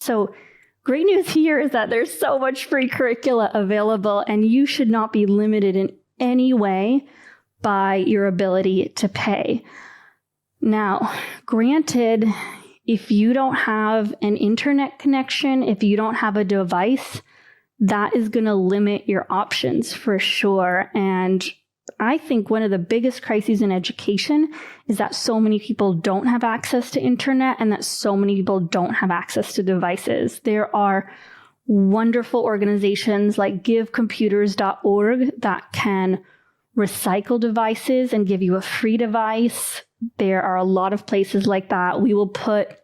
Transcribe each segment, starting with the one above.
So great news here is that there's so much free curricula available, and you should not be limited in any way by your ability to pay. Now, granted, if you don't have an internet connection, if you don't have a device, that is going to limit your options for sure. And I think one of the biggest crises in education is that so many people don't have access to internet and that so many people don't have access to devices. There are wonderful organizations like givecomputers.org that can recycle devices and give you a free device. There are a lot of places like that. We will put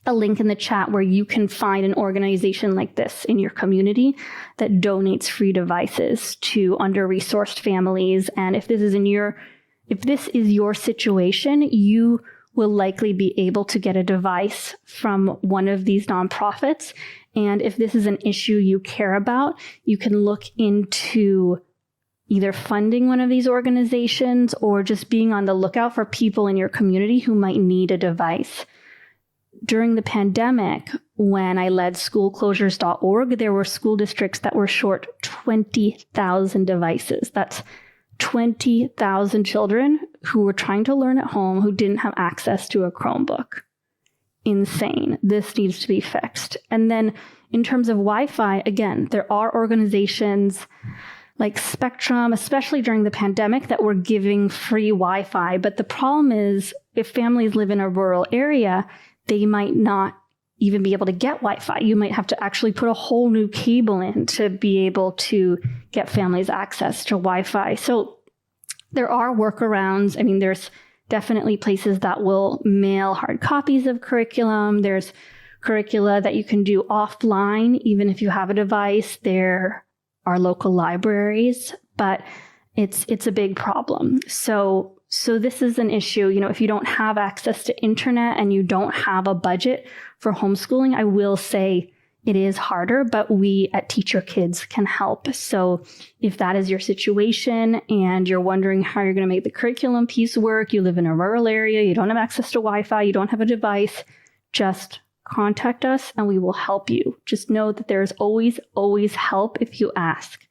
a link in the chat where you can find an organization like this in your community that donates free devices to under-resourced families. And if this is your situation, you will likely be able to get a device from one of these nonprofits. And if this is an issue you care about, you can look into either funding one of these organizations or just being on the lookout for people in your community who might need a device. During the pandemic, when I led schoolclosures.org, there were school districts that were short 20,000 devices. That's 20,000 children who were trying to learn at home who didn't have access to a Chromebook. Insane. This needs to be fixed. And then in terms of Wi-Fi, again, there are organizations like Spectrum, especially during the pandemic, that were giving free Wi-Fi. But the problem is, if families live in a rural area, they might not even be able to get Wi-Fi. You might have to actually put a whole new cable in to be able to get families access to Wi-Fi. So there are workarounds. I mean, there's definitely places that will mail hard copies of curriculum. There's curricula that you can do offline, even if you have a device. There are local libraries, but it's a big problem. So this is an issue. You know, if you don't have access to internet and you don't have a budget for homeschooling, I will say it is harder, but we at Teach Your Kids can help. So if that is your situation and you're wondering how you're going to make the curriculum piece work, you live in a rural area, you don't have access to Wi-Fi, you don't have a device, just contact us and we will help you. Just know that there is always help if you ask.